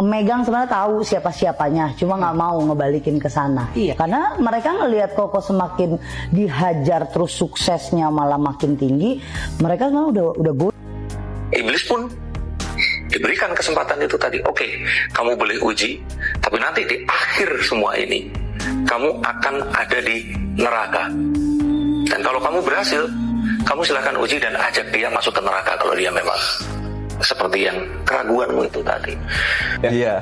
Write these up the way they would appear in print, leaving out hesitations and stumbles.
megang sebenarnya tahu siapa-siapanya, cuma nggak mau ngebalikin ke sana. Iya. Karena mereka ngelihat Koko semakin dihajar terus suksesnya malah makin tinggi, mereka sebenarnya udah Iblis pun diberikan kesempatan itu tadi. Oke, kamu boleh uji, tapi nanti di akhir semua ini kamu akan ada di neraka. Dan kalau kamu berhasil, kamu silakan uji dan ajak dia masuk ke neraka kalau dia memang seperti yang keraguanmu itu tadi. Iya.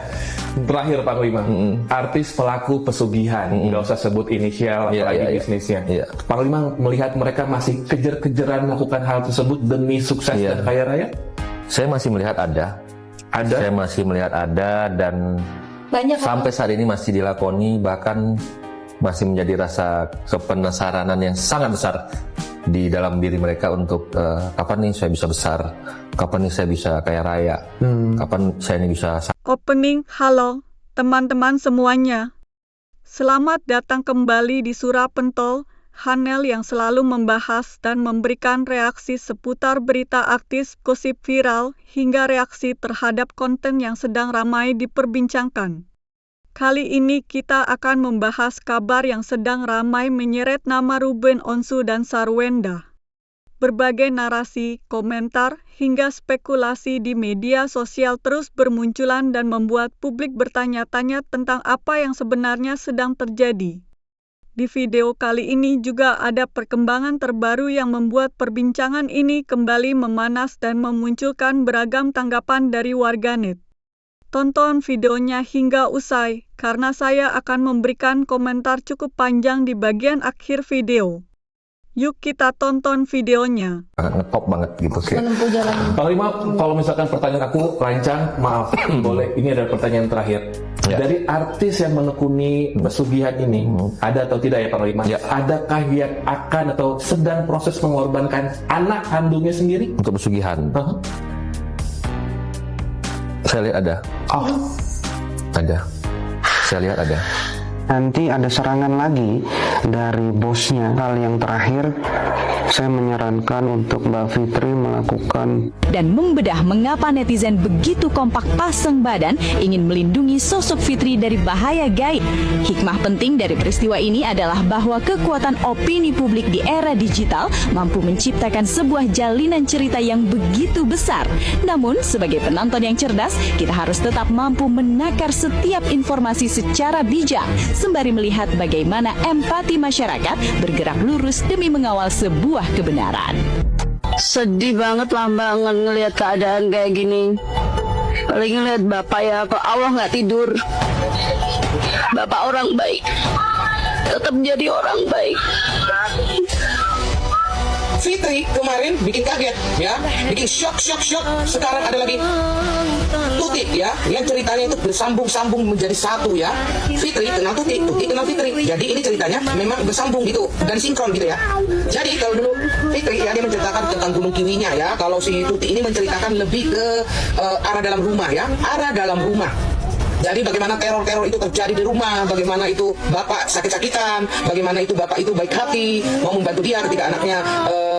Terakhir Pak Panglima, artis pelaku pesugihan, nggak usah sebut inisial apalagi bisnisnya. Pak Panglima melihat mereka masih kejar-kejaran melakukan hal tersebut demi sukses dan kaya raya? Saya masih melihat ada. Saya masih melihat ada dan banyak sampai saat ini masih dilakoni, bahkan masih menjadi rasa kepenasaranan yang sangat besar di dalam diri mereka untuk kapan nih saya bisa besar, kapan nih saya bisa kaya raya, kapan saya ini bisa. Opening, halo teman-teman semuanya. Selamat datang kembali di Surapentol, Hanel yang selalu membahas dan memberikan reaksi seputar berita artis, gosip viral, hingga reaksi terhadap konten yang sedang ramai diperbincangkan. Kali ini kita akan membahas kabar yang sedang ramai menyeret nama Ruben Onsu dan Sarwenda. Berbagai narasi, komentar, hingga spekulasi di media sosial terus bermunculan dan membuat publik bertanya-tanya tentang apa yang sebenarnya sedang terjadi. Di video kali ini juga ada perkembangan terbaru yang membuat perbincangan ini kembali memanas dan memunculkan beragam tanggapan dari warganet. Tonton videonya hingga usai, karena saya akan memberikan komentar cukup panjang di bagian akhir video. Yuk kita tonton videonya. Ngetop banget gitu. menempuh jalan. Panglima, kalau misalkan pertanyaan aku lancang, maaf, boleh. Ini adalah pertanyaan terakhir. Dari artis yang menekuni pesugihan ini, ada atau tidak ya Panglima? Adakah yang akan atau sedang proses mengorbankan anak kandungnya sendiri? Untuk pesugihan. Saya lihat ada. Ada. Saya lihat ada. Nanti ada serangan lagi dari bosnya. Hal yang terakhir, saya menyarankan untuk Mbak Fitri melakukan dan membedah mengapa netizen begitu kompak pasang badan ingin melindungi sosok Fitri dari bahaya gaib. Hikmah penting dari peristiwa ini adalah bahwa kekuatan opini publik di era digital mampu menciptakan sebuah jalinan cerita yang begitu besar. Namun, sebagai penonton yang cerdas, kita harus tetap mampu menakar setiap informasi secara bijak, sembari melihat bagaimana empati masyarakat bergerak lurus demi mengawal sebuah kebenaran. Sedih banget lah Mbak ngelihat keadaan kayak gini. Paling ngelihat Bapak ya, kok Allah nggak tidur. Bapak orang baik, tetap jadi orang baik. Fitri kemarin bikin kaget ya, bikin shock. Sekarang ada lagi Tuti ya, yang ceritanya itu bersambung-sambung menjadi satu ya. Fitri kenal Tuti kenal Fitri. Jadi ini ceritanya memang bersambung gitu dan sinkron gitu ya. Jadi kalau dulu Fitri ya dia menceritakan tentang Gunung Kiwinya ya. Kalau si Tuti ini menceritakan lebih ke arah dalam rumah ya, arah dalam rumah. Jadi bagaimana teror-teror itu terjadi di rumah, bagaimana itu bapak sakit-sakitan, bagaimana itu bapak itu baik hati, mau membantu dia ketika anaknya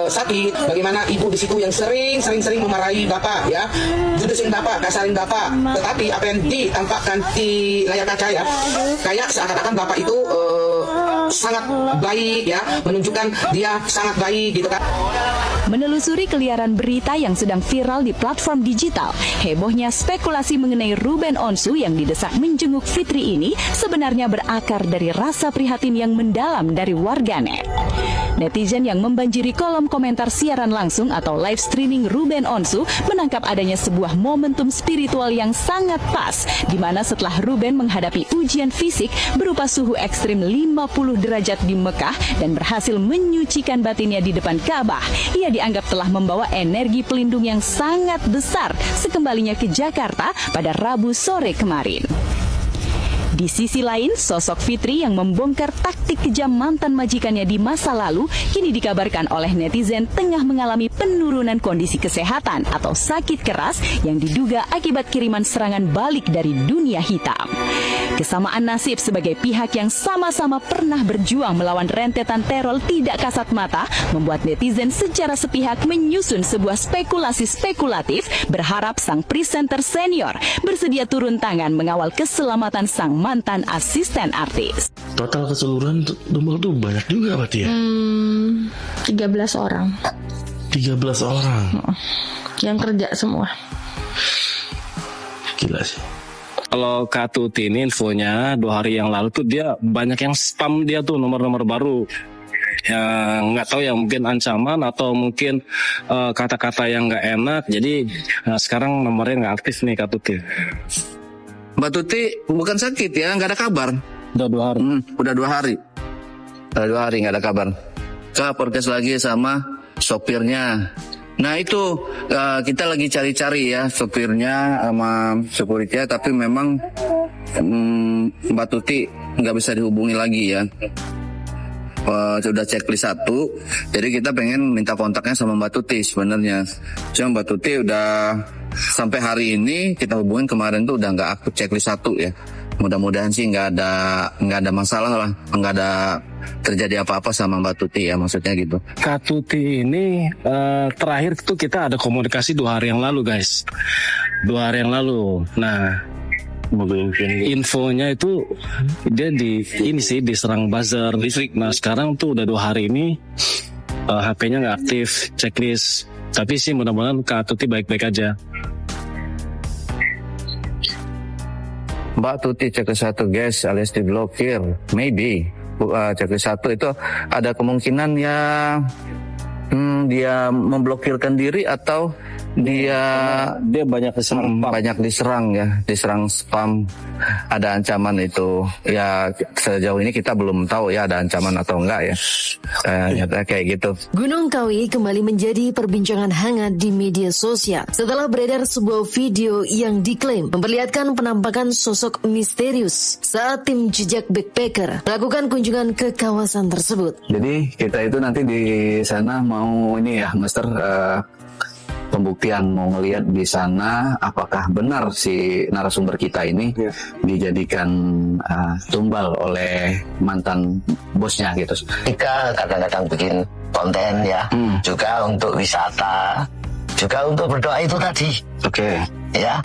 sakit, bagaimana ibu di situ yang sering memarahi bapak ya, judesin bapak, kasarin bapak. Tetapi apa yang ditampakkan di layar kaca ya, kayak seakan-akan bapak itu sangat baik ya, menunjukkan dia sangat baik gitu kan. Menelusuri keliaran berita yang sedang viral di platform digital, hebohnya spekulasi mengenai Ruben Onsu yang didesak menjenguk Fitri ini sebenarnya berakar dari rasa prihatin yang mendalam dari warganet. Netizen yang membanjiri kolom komentar siaran langsung atau live streaming Ruben Onsu menangkap adanya sebuah momentum spiritual yang sangat pas, di mana setelah Ruben menghadapi ujian fisik berupa suhu ekstrim 50 derajat di Mekah dan berhasil menyucikan batinnya di depan Ka'bah, ia dianggap telah membawa energi pelindung yang sangat besar sekembalinya ke Jakarta pada Rabu sore kemarin. Di sisi lain, sosok Fitri yang membongkar taktik kejam mantan majikannya di masa lalu kini dikabarkan oleh netizen tengah mengalami penurunan kondisi kesehatan atau sakit keras yang diduga akibat kiriman serangan balik dari dunia hitam. Kesamaan nasib sebagai pihak yang sama-sama pernah berjuang melawan rentetan teror tidak kasat mata membuat netizen secara sepihak menyusun sebuah spekulasi spekulatif berharap sang presenter senior bersedia turun tangan mengawal keselamatan sang mantan asisten artis. Total keseluruhan double tuh banyak juga berarti ya? 13 orang 13 orang yang kerja semua. Gila sih. Kalau Kak Tuti ini infonya 2 hari yang lalu tuh dia banyak yang spam dia tuh nomor-nomor baru. Yang nggak tahu ya, mungkin ancaman atau mungkin kata-kata yang nggak enak. Jadi sekarang nomornya nggak aktif nih Kak Tuti. Mbak Tuti bukan sakit ya, nggak ada kabar. Udah 2 hari. Udah 2 hari. Udah 2 hari nggak ada kabar. Kak podcast lagi sama sopirnya. Nah itu kita lagi cari-cari ya sopirnya sama security, tapi memang Mbak Tuti nggak bisa dihubungi lagi ya. Sudah checklist 1, jadi kita pengen minta kontaknya sama Mbak Tuti sebenarnya. Cuma Mbak Tuti udah sampai hari ini kita hubungin, kemarin tuh udah nggak aktif checklist 1 ya. Mudah-mudahan sih nggak ada masalah lah, nggak ada terjadi apa-apa sama Mbak Tuti ya, maksudnya gitu. Kak Tuti ini terakhir tuh kita ada komunikasi 2 hari yang lalu guys. 2 hari yang lalu. Nah infonya itu dia diserang buzzer listrik. Nah sekarang tuh udah 2 hari ini HP-nya nggak aktif, checklist. Tapi sih mudah-mudahan Kak Tuti baik-baik aja. Mbak Tuti checklist 1 guys, alias diblokir, maybe. Checklist 1 itu ada kemungkinan ya dia memblokirkan diri atau dia banyak diserang spam, ada ancaman itu ya. Sejauh ini kita belum tahu ya ada ancaman atau enggak ya, kayak gitu. Gunung Kawi kembali menjadi perbincangan hangat di media sosial setelah beredar sebuah video yang diklaim memperlihatkan penampakan sosok misterius saat tim jejak backpacker melakukan kunjungan ke kawasan tersebut. Jadi kita itu nanti di sana mau ini ya Master, pembuktian, mau ngelihat di sana apakah benar si narasumber kita ini dijadikan tumbal oleh mantan bosnya gitu. Kita kadang-kadang bikin konten ya, juga untuk wisata, juga untuk berdoa itu tadi. Oke. Ya,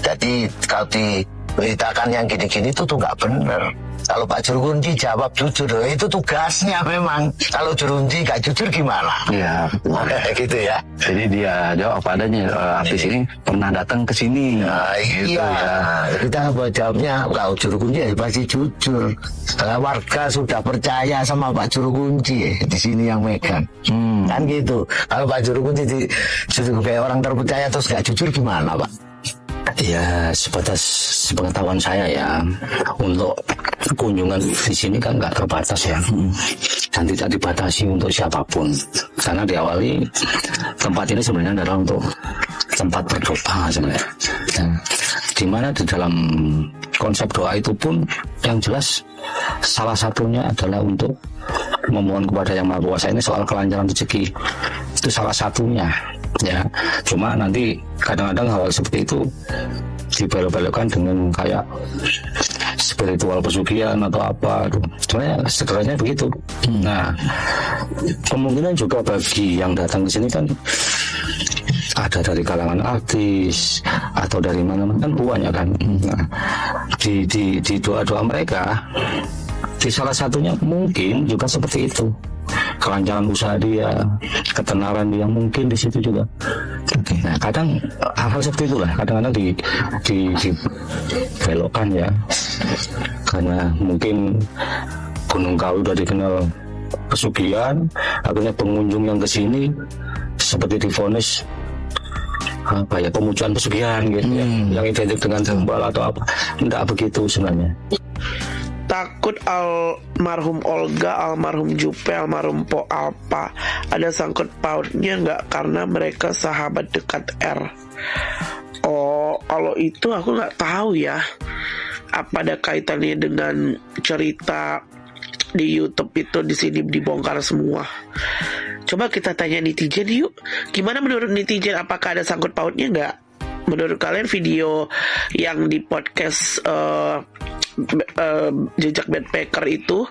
jadi kalau diberitakan yang gini-gini itu tuh nggak benar. Kalau Pak Juru Kunci jawab jujur, itu tugasnya memang. Kalau Juru Kunci nggak jujur gimana? Iya, gitu ya. Jadi dia jawab apa adanya. Artis ini pernah datang ke sini. Gitu ya. Kita buat jawabnya, kalau Juru Kunci ya pasti jujur. Warga sudah percaya sama Pak Juru Kunci di sini yang megang. Kan gitu. Kalau Pak Juru Kunci jujur kayak orang terpercaya terus nggak jujur gimana Pak? Ya sebatas sepengetahuan saya ya, untuk kunjungan di sini kan nggak terbatas ya, dan tidak dibatasi untuk siapapun, karena diawali tempat ini sebenarnya adalah untuk tempat berdoa sebenarnya, di mana di dalam konsep doa itu pun yang jelas salah satunya adalah untuk memohon kepada Yang Maha Kuasa. Ini soal kelancaran rezeki itu salah satunya ya. Cuma nanti kadang-kadang hal seperti itu dibelok-belokkan dengan kayak spiritual pesugihan atau apa. Sebenarnya sederhananya begitu. Nah, kemungkinan juga bagi yang datang ke sini kan ada dari kalangan artis atau dari mana-mana kan banyak kan. Nah, di doa-doa mereka, di salah satunya mungkin juga seperti itu, kelancaran usaha dia, ketenaran dia, mungkin di situ juga. Nah, kadang hal seperti itulah kadang-kadang dibelokkan ya, karena mungkin Gunung Kawi udah dikenal pesugihan, akhirnya pengunjung yang kesini seperti divonis apa ya, pemujaan pesugihan gitu ya, yang identik dengan tumbal atau apa. Tidak begitu sebenarnya. Takut almarhum Olga, almarhum Jupe, almarhum Po Alpa ada sangkut pautnya nggak karena mereka sahabat dekat R? Oh, kalau itu aku nggak tahu ya. apa ada kaitannya dengan cerita di YouTube itu di sini dibongkar semua. Coba kita tanya netizen yuk. Gimana menurut netizen, apakah ada sangkut pautnya nggak? Menurut kalian video yang di podcast Jejak Backpacker itu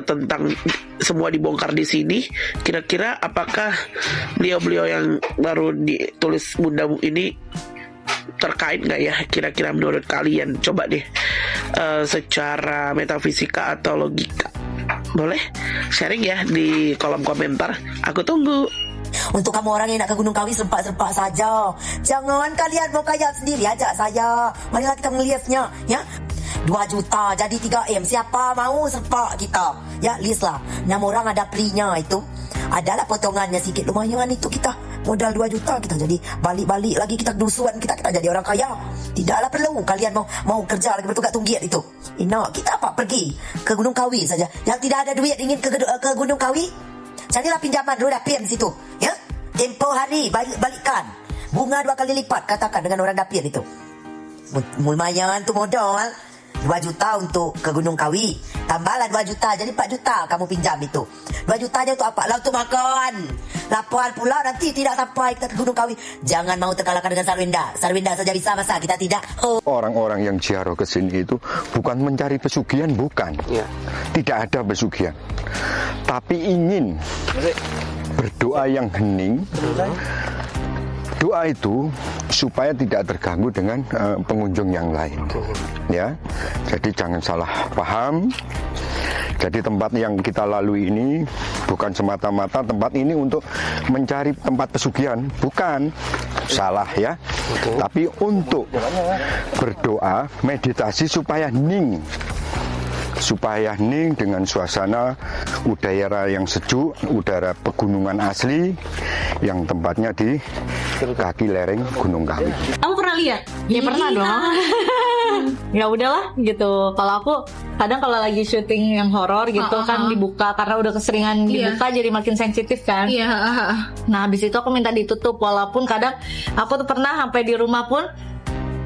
tentang semua dibongkar di sini, kira-kira apakah beliau-beliau yang baru ditulis Bunda Bu ini terkait nggak ya? Kira-kira menurut kalian, coba deh secara metafisika atau logika, boleh sharing ya di kolom komentar. Aku tunggu. Untuk kamu orang yang nak ke Gunung Kawi, serpak-serpak saja. Jangan kalian mau kaya sendiri, ajak saya. Marilah kita melihatnya, ya. 2 juta jadi 3M. Siapa mau serpak kita? Ya, list lah. 6 orang ada pre-nya itu. Adalah potongannya sikit, lumayan itu kita. Modal 2 juta kita jadi balik-balik lagi kita dusuan kita jadi orang kaya. Tidaklah perlu kalian mau kerja lagi bertukar tunggit itu. Kita apa pergi ke Gunung Kawi saja. Yang tidak ada duit ingin ke Gunung Kawi, carilah pinjaman dulu dapir di situ, ya. Tempoh hari balikkan. Bunga 2 kali lipat, katakan dengan orang dapir itu. Lumayan tu modal. 2 juta untuk ke Gunung Kawi. Tambahlah 2 juta, jadi 4 juta kamu pinjam itu. 2 jutanya untuk apa? Lah untuk makan. Lapar pula nanti tidak sampai kita ke Gunung Kawi. Jangan mau terkalahkan dengan Sarwenda. Sarwenda saja bisa, masa kita tidak? Orang-orang yang ziarah ke sini itu bukan mencari pesugihan, bukan. Tidak ada pesugihan. Tapi ingin berdoa yang hening. Doa itu supaya tidak terganggu dengan pengunjung yang lain, ya. Jadi jangan salah paham. Jadi tempat yang kita lalui ini bukan semata-mata tempat ini untuk mencari tempat pesugihan, bukan. Salah ya. Tapi untuk berdoa, meditasi supaya hening. Supaya hening dengan suasana udara yang sejuk, udara pegunungan asli yang tempatnya di kaki lereng Gunung Kawi. Kamu pernah lihat? Ya pernah dong. Ya udahlah gitu. Kalau aku kadang kalau lagi syuting yang horor gitu kan dibuka karena udah keseringan dibuka jadi makin sensitif kan. Nah habis itu aku minta ditutup, walaupun kadang aku tuh pernah sampai di rumah pun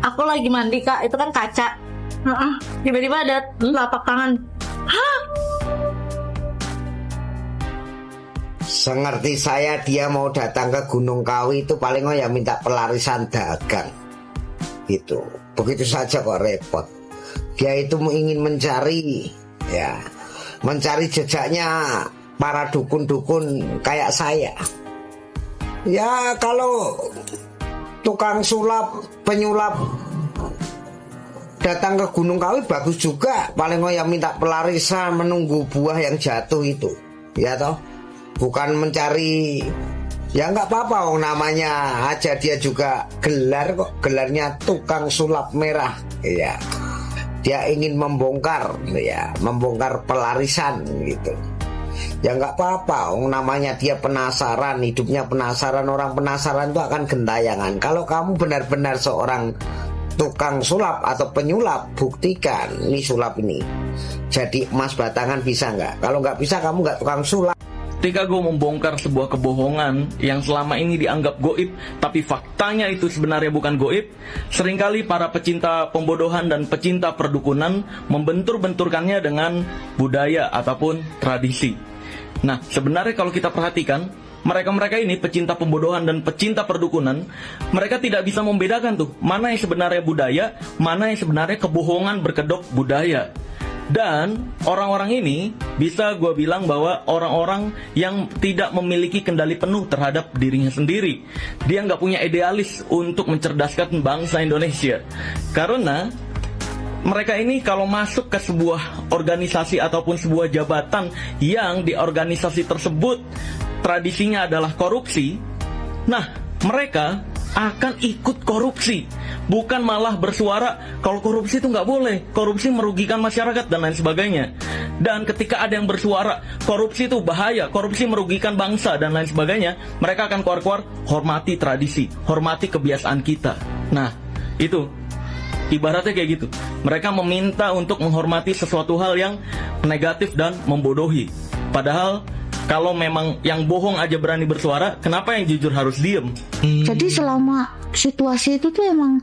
aku lagi mandi Kak, itu kan kaca. Tiba-tiba ada telapak tangan. Sengerti saya dia mau datang ke Gunung Kawi itu paling ya minta pelarisan dagang gitu. Begitu saja kok repot. Dia itu ingin mencari jejaknya para dukun-dukun kayak saya. Ya kalau tukang sulap, penyulap datang ke Gunung Kawi bagus juga, paling ya minta pelarisan menunggu buah yang jatuh itu, ya toh. Bukan mencari, ya nggak apa-apa, namanya aja dia juga gelar kok, gelarnya tukang sulap merah, ya. Dia ingin membongkar, ya, membongkar pelarisan gitu. Ya nggak apa-apa, namanya dia penasaran, hidupnya penasaran, orang penasaran itu akan gentayangan. Kalau kamu benar-benar seorang tukang sulap atau penyulap, buktikan ini sulap ini jadi emas batangan, bisa nggak? Kalau nggak bisa kamu nggak tukang sulap. Ketika gue membongkar sebuah kebohongan yang selama ini dianggap goib, tapi faktanya itu sebenarnya bukan goib, seringkali para pecinta pembodohan dan pecinta perdukunan membentur-benturkannya dengan budaya ataupun tradisi. Nah, sebenarnya kalau kita perhatikan, mereka-mereka ini pecinta pembodohan dan pecinta perdukunan, mereka tidak bisa membedakan tuh mana yang sebenarnya budaya, mana yang sebenarnya kebohongan berkedok budaya. Dan orang-orang ini bisa gue bilang bahwa orang-orang yang tidak memiliki kendali penuh terhadap dirinya sendiri. Dia nggak punya idealis untuk mencerdaskan bangsa Indonesia. Karena mereka ini kalau masuk ke sebuah organisasi ataupun sebuah jabatan yang di organisasi tersebut tradisinya adalah korupsi, nah mereka akan ikut korupsi, bukan malah bersuara kalau korupsi itu nggak boleh, korupsi merugikan masyarakat dan lain sebagainya. Dan ketika ada yang bersuara korupsi itu bahaya, korupsi merugikan bangsa dan lain sebagainya, mereka akan keluar-keluar, hormati tradisi, hormati kebiasaan kita. Nah itu ibaratnya kayak gitu. Mereka meminta untuk menghormati sesuatu hal yang negatif dan membodohi. Padahal kalau memang yang bohong aja berani bersuara, kenapa yang jujur harus diem? Jadi selama situasi itu tuh emang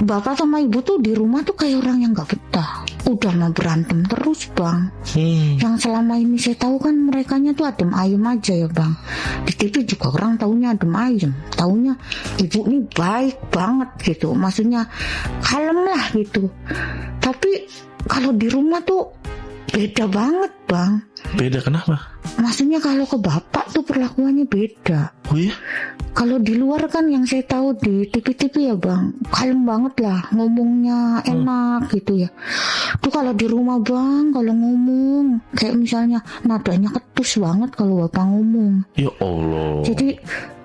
bapak sama ibu tuh di rumah tuh kayak orang yang gak betah. Udah mau berantem terus bang. Yang selama ini saya tahu kan merekanya tuh adem ayem aja ya bang. Di TV juga orang taunya adem ayem, taunya ibu ini baik banget gitu, maksudnya kalem lah gitu. Tapi kalau di rumah tuh beda banget bang. Beda kenapa? Maksudnya kalau ke bapak tuh perlakuannya beda. Oh iya? Kalau di luar kan yang saya tahu di TV-TV ya bang, kalem banget lah, ngomongnya enak gitu ya. Tuh kalau di rumah bang, kalau ngomong kayak misalnya nadanya ketus banget kalau bapak ngomong. Ya Allah. Jadi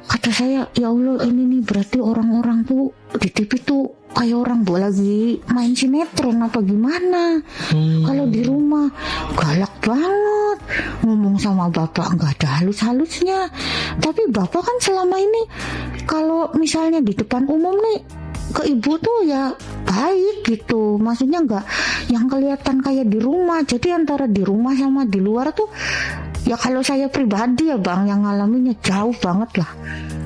kata saya, ya Allah ini nih berarti orang-orang tuh di TV tuh kayak orang lagi main sinetron apa gimana. Kalau di rumah galak banget, ngomong sama bapak nggak ada halus-halusnya. Tapi bapak kan selama ini kalau misalnya di depan umum nih ke ibu tuh ya baik gitu, maksudnya nggak yang kelihatan kayak di rumah. Jadi antara di rumah sama di luar tuh ya kalau saya pribadi ya bang, yang ngalaminnya jauh banget lah.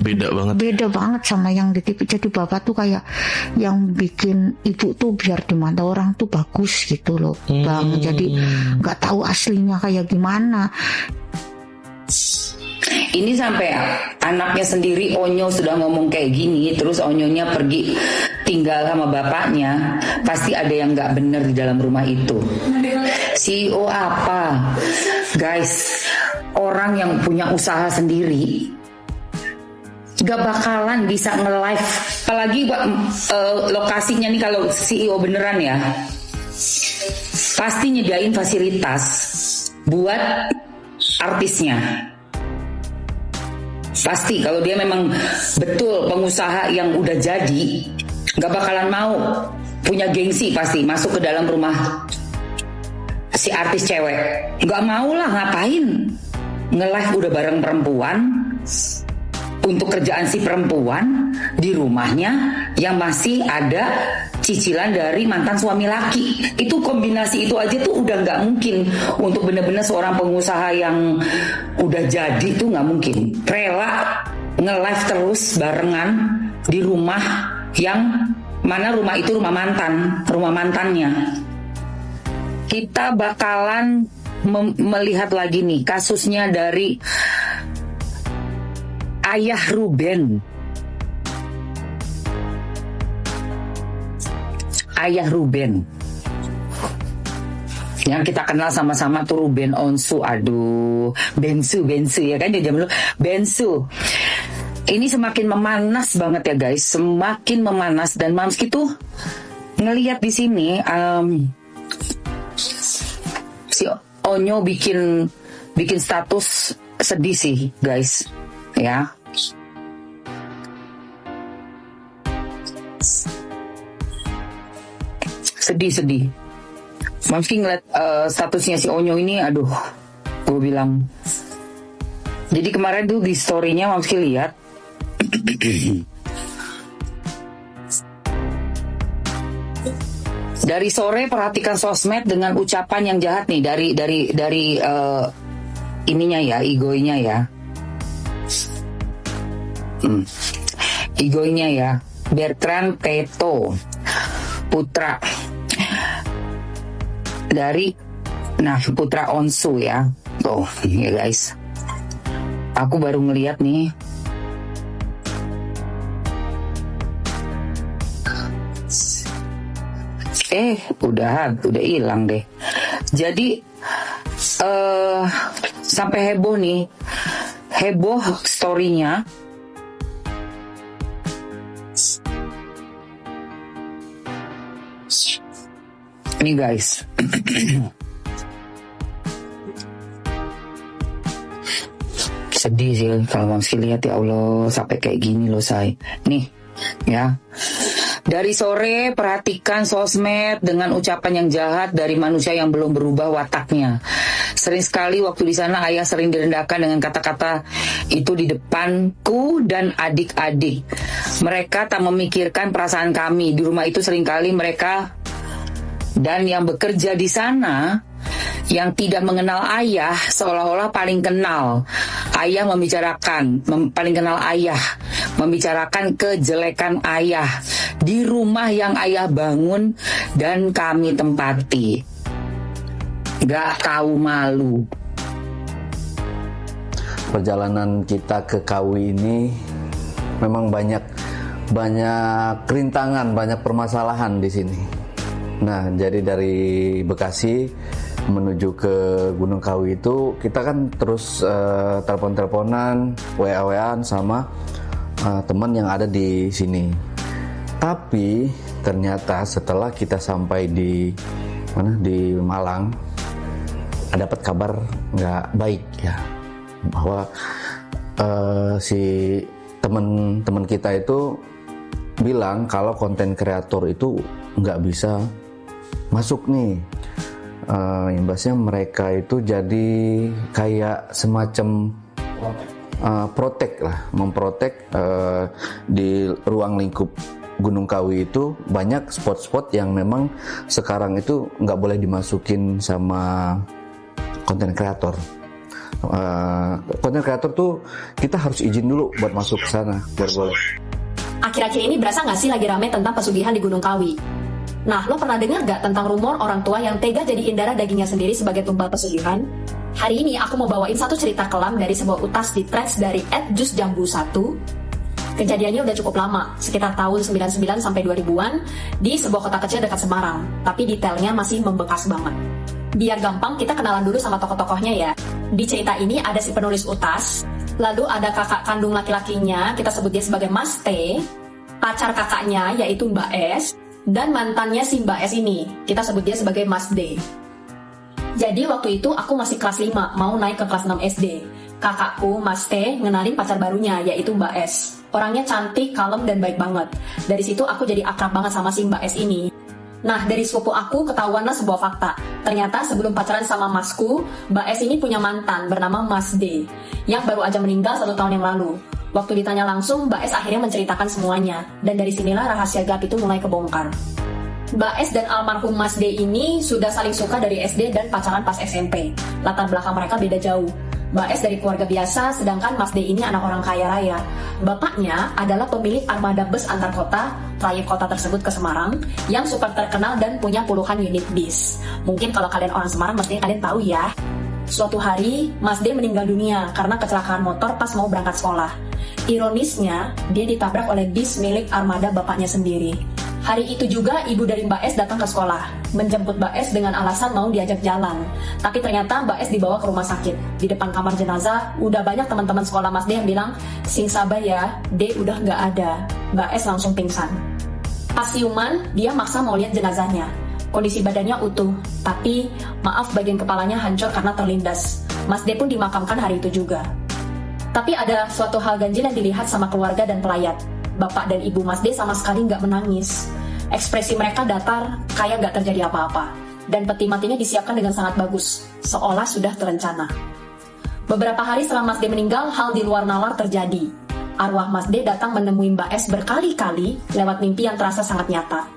Beda banget sama yang di TV. Jadi bapak tuh kayak yang bikin ibu tuh biar di mata orang tuh bagus gitu loh bang. Jadi nggak tahu aslinya kayak gimana. Ini sampai anaknya sendiri Onyo sudah ngomong kayak gini, terus Onyonya pergi tinggal sama bapaknya, pasti ada yang nggak bener di dalam rumah itu. CEO apa? Guys, orang yang punya usaha sendiri gak bakalan bisa nge-live, apalagi lokasinya nih kalau CEO beneran ya, pasti nyediain fasilitas buat artisnya. Pasti kalau dia memang betul pengusaha yang udah jadi, gak bakalan mau punya gengsi, pasti masuk ke dalam rumah si artis cewek. Gak mau lah, ngapain nge-live udah bareng perempuan untuk kerjaan si perempuan di rumahnya yang masih ada cicilan dari mantan suami laki. Itu kombinasi itu aja tuh udah nggak mungkin untuk bener-bener seorang pengusaha yang udah jadi tuh nggak mungkin rela nge-live terus barengan di rumah yang mana rumah itu rumah mantannya. Kita bakalan melihat lagi nih kasusnya dari ayah Ruben. Ayah Ruben yang kita kenal sama-sama tuh Ruben Onsu. Aduh, Bensu ya kan, dia zaman dulu Bensu. Ini semakin memanas banget ya guys, semakin memanas. Dan Mamski tuh ngelihat di sini si Onyo bikin status sedih sih guys ya. Sedih. Mamski ngeliat statusnya si Onyo ini, aduh, gue bilang. Jadi kemarin tuh di story-nya Mamski lihat dari sore perhatikan sosmed dengan ucapan yang jahat nih dari ininya ya, egoinya ya. Egoinya ya, Bertrand Peto putra dari putra Onsu ya. Tuh ya guys, aku baru ngeliat nih udah hilang deh. Jadi sampai heboh story-nya. Ini guys, sedih sih kalau masih lihat, ya Allah, sampai kayak gini loh say. Nih ya, dari sore perhatikan sosmed dengan ucapan yang jahat dari manusia yang belum berubah wataknya. Sering sekali waktu di sana ayah sering direndahkan dengan kata-kata itu di depanku dan adik-adik. Mereka tak memikirkan perasaan kami. Di rumah itu seringkali mereka dan yang bekerja di sana yang tidak mengenal ayah seolah-olah paling kenal. Ayah membicarakan paling kenal ayah. membicarakan kejelekan ayah di rumah yang ayah bangun dan kami tempati. Gak tahu malu. Perjalanan kita ke Kawi ini memang banyak rintangan, banyak permasalahan di sini. Nah, jadi dari Bekasi menuju ke Gunung Kawi itu kita kan terus telepon-teleponan, WA-WAan sama teman yang ada di sini. Tapi ternyata setelah kita sampai di Malang, dapat kabar nggak baik ya, bahwa si teman-teman kita itu bilang kalau konten kreator itu nggak bisa masuk nih. Imbasnya mereka itu jadi kayak semacam memprotek di ruang lingkup Gunung Kawi itu banyak spot-spot yang memang sekarang itu nggak boleh dimasukin sama konten kreator. Konten kreator tuh kita harus izin dulu buat masuk ke sana biar boleh. Akhir-akhir ini berasa nggak sih lagi rame tentang pesugihan di Gunung Kawi? Nah, lo pernah dengar gak tentang rumor orang tua yang tega jadiin darah dagingnya sendiri sebagai tumbal pesugihan? Hari ini aku mau bawain satu cerita kelam dari sebuah utas di threads dari @jusjambu1. Kejadiannya udah cukup lama, sekitar tahun 99 sampai 2000-an di sebuah kota kecil dekat Semarang, tapi detailnya masih membekas banget. Biar gampang, kita kenalan dulu sama tokoh-tokohnya ya. Di cerita ini ada si penulis utas, lalu ada kakak kandung laki-lakinya, kita sebut dia sebagai Mas T, pacar kakaknya yaitu Mbak S, dan mantannya si Mbak S ini, kita sebut dia sebagai Mas D. Jadi waktu itu aku masih kelas 5, mau naik ke kelas 6 SD. Kakakku, Mas T, ngenalin pacar barunya, yaitu Mbak S. Orangnya cantik, kalem, dan baik banget. Dari situ aku jadi akrab banget sama si Mbak S ini. Nah, dari sepupu aku ketahuanlah sebuah fakta. Ternyata sebelum pacaran sama masku, Mbak S ini punya mantan bernama Mas D, yang baru aja meninggal 1 tahun yang lalu. Waktu ditanya langsung, Mbak S akhirnya menceritakan semuanya. Dan dari sinilah rahasia gelap itu mulai kebongkar. Mbak S dan almarhum Mas D ini sudah saling suka dari SD dan pacaran pas SMP. Latar belakang mereka beda jauh. Mbak S dari keluarga biasa, sedangkan Mas D ini anak orang kaya raya. Bapaknya adalah pemilik armada bus antar kota, trayek kota tersebut ke Semarang, yang super terkenal dan punya puluhan unit bis. Mungkin kalau kalian orang Semarang, mesti kalian tahu ya. Suatu hari, Mas D meninggal dunia karena kecelakaan motor pas mau berangkat sekolah. Ironisnya, dia ditabrak oleh bis milik armada bapaknya sendiri. Hari itu juga ibu dari Mbak S datang ke sekolah, menjemput Mbak S dengan alasan mau diajak jalan. Tapi ternyata Mbak S dibawa ke rumah sakit. Di depan kamar jenazah, udah banyak teman-teman sekolah Mas D yang bilang, "Sing sabar ya, D udah nggak ada." Mbak S langsung pingsan. Pas siuman, dia maksa mau lihat jenazahnya. Kondisi badannya utuh, tapi maaf bagian kepalanya hancur karena terlindas. Mas D pun dimakamkan hari itu juga. Tapi ada suatu hal ganjil yang dilihat sama keluarga dan pelayat. Bapak dan ibu Mas D sama sekali nggak menangis. Ekspresi mereka datar, kayak nggak terjadi apa-apa. Dan peti matinya disiapkan dengan sangat bagus, seolah sudah terencana. Beberapa hari setelah Mas D meninggal, hal di luar nalar terjadi. Arwah Mas D datang menemui Mbak S berkali-kali lewat mimpi yang terasa sangat nyata.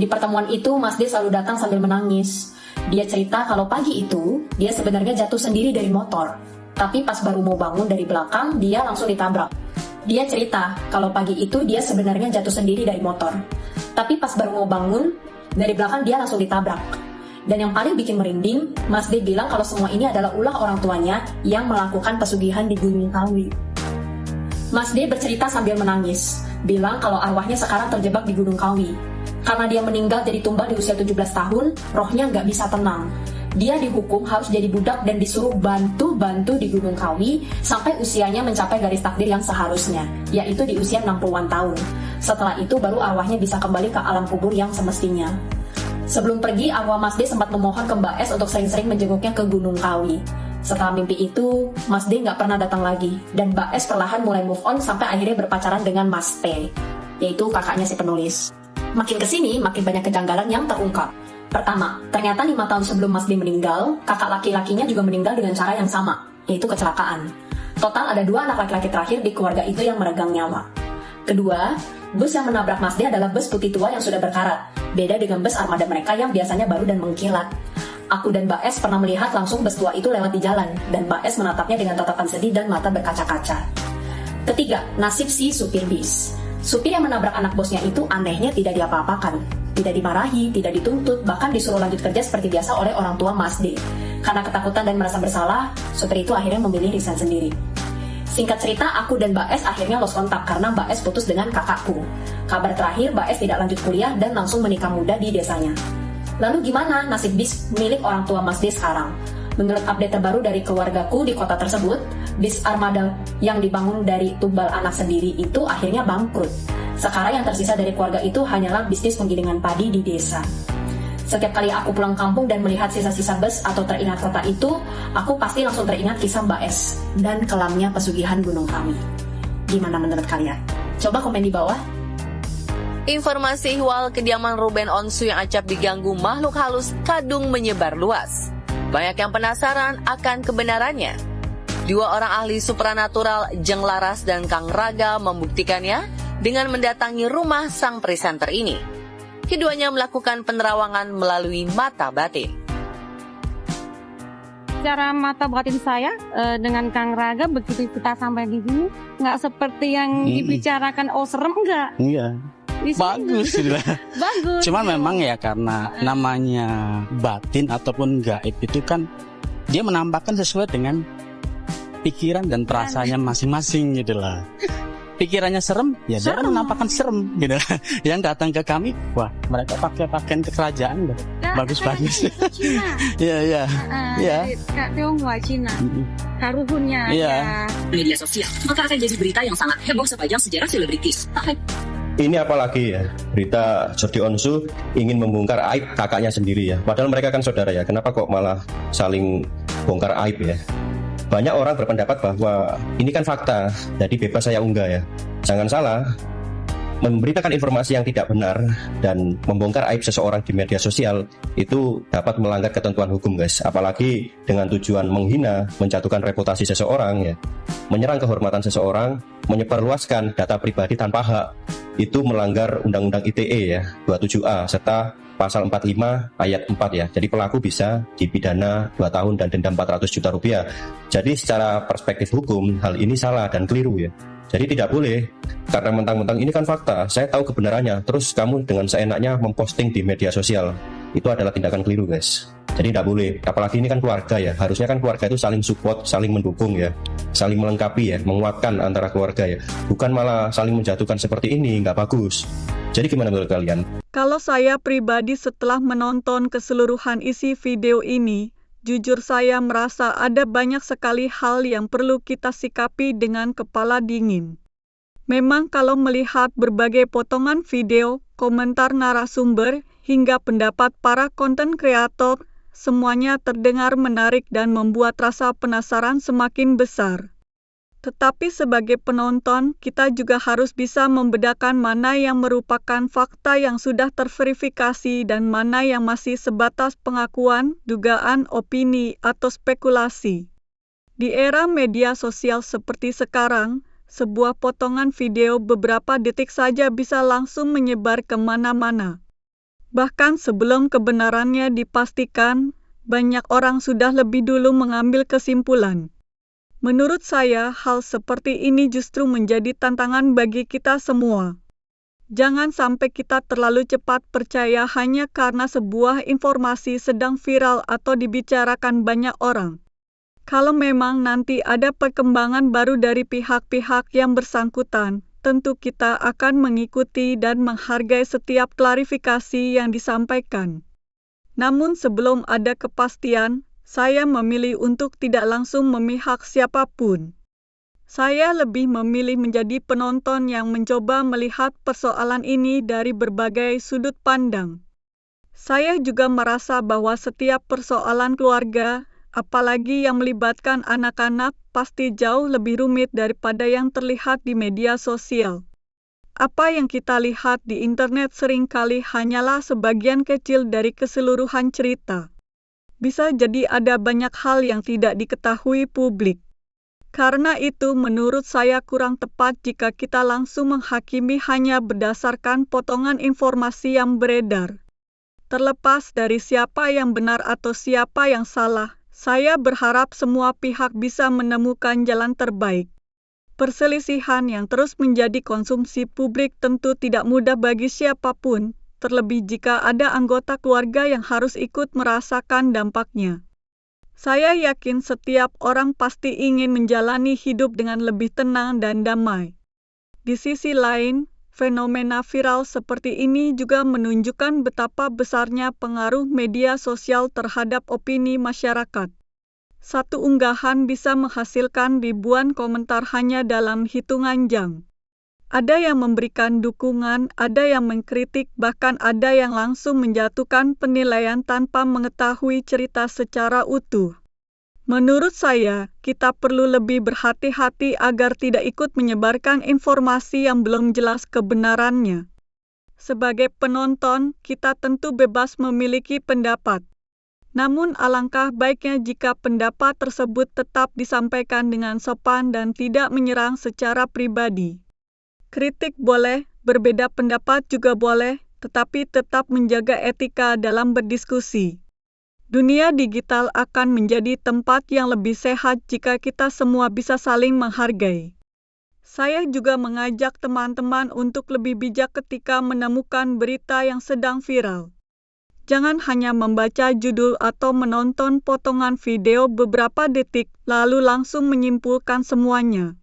Di pertemuan itu, Mas D selalu datang sambil menangis. Dia cerita kalau pagi itu, dia sebenarnya jatuh sendiri dari motor. Tapi pas baru mau bangun dari belakang, dia langsung ditabrak. Dia cerita kalau pagi itu dia sebenarnya jatuh sendiri dari motor. Tapi pas baru mau bangun, dari belakang dia langsung ditabrak. Dan yang paling bikin merinding, Mas D bilang kalau semua ini adalah ulah orang tuanya yang melakukan pesugihan di Gunung Kawi. Mas D bercerita sambil menangis, bilang kalau arwahnya sekarang terjebak di Gunung Kawi. Karena dia meninggal jadi tumbal di usia 17 tahun, rohnya nggak bisa tenang. Dia dihukum harus jadi budak dan disuruh bantu-bantu di Gunung Kawi sampai usianya mencapai garis takdir yang seharusnya, yaitu di usia 60-an tahun. Setelah itu baru arwahnya bisa kembali ke alam kubur yang semestinya. Sebelum pergi, arwah Mas D sempat memohon ke Mbak S untuk sering-sering menjenguknya ke Gunung Kawi. Setelah mimpi itu, Mas D nggak pernah datang lagi, dan Mbak S perlahan mulai move on sampai akhirnya berpacaran dengan Mas T, yaitu kakaknya si penulis. Makin kesini, makin banyak kejanggalan yang terungkap. Pertama, ternyata 5 tahun sebelum Mas D meninggal, kakak laki-lakinya juga meninggal dengan cara yang sama, yaitu kecelakaan. Total ada 2 anak laki-laki terakhir di keluarga itu yang meregang nyawa. Kedua, bus yang menabrak Mas D adalah bus putih tua yang sudah berkarat, beda dengan bus armada mereka yang biasanya baru dan mengkilat. Aku dan Mbak S pernah melihat langsung bus tua itu lewat di jalan, dan Mbak S menatapnya dengan tatapan sedih dan mata berkaca-kaca. Ketiga, nasib si supir bis. Supir yang menabrak anak bosnya itu anehnya tidak diapa-apakan, tidak dimarahi, tidak dituntut, bahkan disuruh lanjut kerja seperti biasa oleh orang tua Mas D. Karena ketakutan dan merasa bersalah, supir itu akhirnya memilih resign sendiri. Singkat cerita, aku dan Mbak S akhirnya lost kontak karena Mbak S putus dengan kakakku. Kabar terakhir, Mbak S tidak lanjut kuliah dan langsung menikah muda di desanya. Lalu gimana nasib bis milik orang tua Mas D sekarang? Menurut update terbaru dari keluargaku di kota tersebut, bis armada yang dibangun dari tumbal anak sendiri itu akhirnya bangkrut. Sekarang yang tersisa dari keluarga itu hanyalah bisnis penggilingan padi di desa. Setiap kali aku pulang kampung dan melihat sisa-sisa bus atau teringat kota itu, aku pasti langsung teringat kisah Mbak S dan kelamnya pesugihan Gunung Kawi. Gimana menurut kalian? Coba komen di bawah. Informasi ihwal kediaman Ruben Onsu yang acap diganggu makhluk halus kadung menyebar luas. Banyak yang penasaran akan kebenarannya. Dua orang ahli supranatural, Jeng Laras dan Kang Raga, membuktikannya dengan mendatangi rumah sang presenter ini. Keduanya melakukan penerawangan melalui mata batin. Cara mata batin saya dengan Kang Raga begitu kita sampai di sini nggak seperti yang dibicarakan serem enggak. Iya. Bagus sudah. Bagus. Cuman memang ya karena namanya batin ataupun gaib itu kan dia menampakkan sesuai dengan pikiran dan perasaannya masing-masing gitu lah. Pikirannya serem, ya dia kan menampakkan serem gitu. Yang datang ke kami, wah mereka pakai pakaian kerajaan, bagus-bagus. Iya iya. Iya. Kak Tionghoa Cina. Haruhunnya. Iya. Media sosial, maka akan jadi berita yang sangat heboh sepanjang sejarah selebritis. Ini apalagi ya, berita Jordi Onsu ingin membongkar aib kakaknya sendiri ya. Padahal mereka kan saudara ya, kenapa kok malah saling bongkar aib ya. Banyak orang berpendapat bahwa ini kan fakta, jadi bebas saya unggah ya. Jangan salah, memberitakan informasi yang tidak benar dan membongkar aib seseorang di media sosial itu dapat melanggar ketentuan hukum guys. Apalagi dengan tujuan menghina, menjatuhkan reputasi seseorang ya, menyerang kehormatan seseorang, menyebarluaskan data pribadi tanpa hak. Itu melanggar Undang-Undang ITE ya, 27A serta Pasal 45 ayat 4 ya. Jadi pelaku bisa dipidana 2 tahun dan denda 400 juta rupiah. Jadi secara perspektif hukum hal ini salah dan keliru ya. Jadi tidak boleh karena mentang-mentang ini kan fakta, saya tahu kebenarannya, terus kamu dengan seenaknya memposting di media sosial. Itu adalah tindakan keliru guys. Jadi tidak boleh, apalagi ini kan keluarga ya. Harusnya kan keluarga itu saling support, saling mendukung ya, saling melengkapi ya, menguatkan antara keluarga ya. Bukan malah saling menjatuhkan seperti ini, nggak bagus. Jadi gimana menurut kalian? Kalau saya pribadi setelah menonton keseluruhan isi video ini, jujur saya merasa ada banyak sekali hal yang perlu kita sikapi dengan kepala dingin. Memang kalau melihat berbagai potongan video, komentar narasumber, hingga pendapat para konten kreator, semuanya terdengar menarik dan membuat rasa penasaran semakin besar. Tetapi sebagai penonton, kita juga harus bisa membedakan mana yang merupakan fakta yang sudah terverifikasi dan mana yang masih sebatas pengakuan, dugaan, opini, atau spekulasi. Di era media sosial seperti sekarang, sebuah potongan video beberapa detik saja bisa langsung menyebar kemana-mana. Bahkan sebelum kebenarannya dipastikan, banyak orang sudah lebih dulu mengambil kesimpulan. Menurut saya, hal seperti ini justru menjadi tantangan bagi kita semua. Jangan sampai kita terlalu cepat percaya hanya karena sebuah informasi sedang viral atau dibicarakan banyak orang. Kalau memang nanti ada perkembangan baru dari pihak-pihak yang bersangkutan, tentu kita akan mengikuti dan menghargai setiap klarifikasi yang disampaikan. Namun sebelum ada kepastian, saya memilih untuk tidak langsung memihak siapapun. Saya lebih memilih menjadi penonton yang mencoba melihat persoalan ini dari berbagai sudut pandang. Saya juga merasa bahwa setiap persoalan keluarga, apalagi yang melibatkan anak-anak, pasti jauh lebih rumit daripada yang terlihat di media sosial. Apa yang kita lihat di internet seringkali hanyalah sebagian kecil dari keseluruhan cerita. Bisa jadi ada banyak hal yang tidak diketahui publik. Karena itu menurut saya kurang tepat jika kita langsung menghakimi hanya berdasarkan potongan informasi yang beredar. Terlepas dari siapa yang benar atau siapa yang salah, saya berharap semua pihak bisa menemukan jalan terbaik. Perselisihan yang terus menjadi konsumsi publik tentu tidak mudah bagi siapapun, terlebih jika ada anggota keluarga yang harus ikut merasakan dampaknya. Saya yakin setiap orang pasti ingin menjalani hidup dengan lebih tenang dan damai. Di sisi lain, fenomena viral seperti ini juga menunjukkan betapa besarnya pengaruh media sosial terhadap opini masyarakat. Satu unggahan bisa menghasilkan ribuan komentar hanya dalam hitungan jam. Ada yang memberikan dukungan, ada yang mengkritik, bahkan ada yang langsung menjatuhkan penilaian tanpa mengetahui cerita secara utuh. Menurut saya, kita perlu lebih berhati-hati agar tidak ikut menyebarkan informasi yang belum jelas kebenarannya. Sebagai penonton, kita tentu bebas memiliki pendapat. Namun alangkah baiknya jika pendapat tersebut tetap disampaikan dengan sopan dan tidak menyerang secara pribadi. Kritik boleh, berbeda pendapat juga boleh, tetapi tetap menjaga etika dalam berdiskusi. Dunia digital akan menjadi tempat yang lebih sehat jika kita semua bisa saling menghargai. Saya juga mengajak teman-teman untuk lebih bijak ketika menemukan berita yang sedang viral. Jangan hanya membaca judul atau menonton potongan video beberapa detik lalu langsung menyimpulkan semuanya.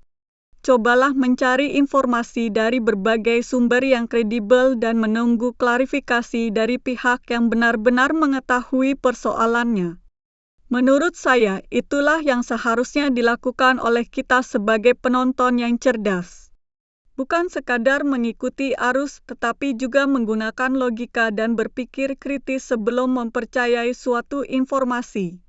Cobalah mencari informasi dari berbagai sumber yang kredibel dan menunggu klarifikasi dari pihak yang benar-benar mengetahui persoalannya. Menurut saya, itulah yang seharusnya dilakukan oleh kita sebagai penonton yang cerdas. Bukan sekadar mengikuti arus, tetapi juga menggunakan logika dan berpikir kritis sebelum mempercayai suatu informasi.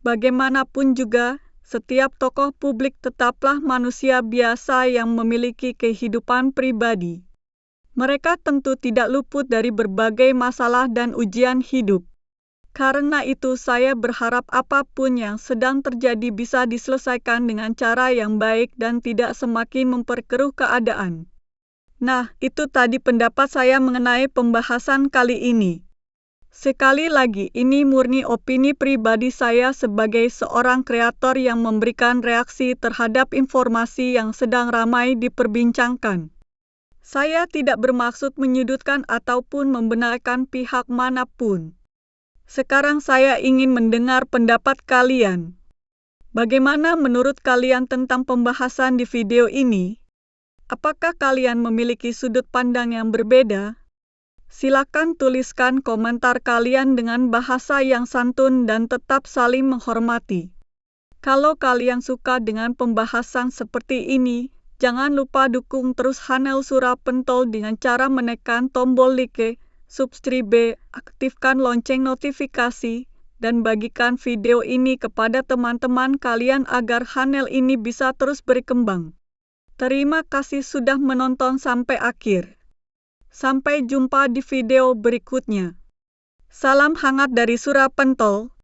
Bagaimanapun juga, setiap tokoh publik tetaplah manusia biasa yang memiliki kehidupan pribadi. Mereka tentu tidak luput dari berbagai masalah dan ujian hidup. Karena itu saya berharap apapun yang sedang terjadi bisa diselesaikan dengan cara yang baik dan tidak semakin memperkeruh keadaan. Nah, itu tadi pendapat saya mengenai pembahasan kali ini. Sekali lagi, ini murni opini pribadi saya sebagai seorang kreator yang memberikan reaksi terhadap informasi yang sedang ramai diperbincangkan. Saya tidak bermaksud menyudutkan ataupun membenarkan pihak manapun. Sekarang saya ingin mendengar pendapat kalian. Bagaimana menurut kalian tentang pembahasan di video ini? Apakah kalian memiliki sudut pandang yang berbeda? Silakan tuliskan komentar kalian dengan bahasa yang santun dan tetap saling menghormati. Kalau kalian suka dengan pembahasan seperti ini, jangan lupa dukung terus Hanel Surapentol dengan cara menekan tombol like, subscribe, aktifkan lonceng notifikasi, dan bagikan video ini kepada teman-teman kalian agar channel ini bisa terus berkembang. Terima kasih sudah menonton sampai akhir. Sampai jumpa di video berikutnya. Salam hangat dari Surapentol.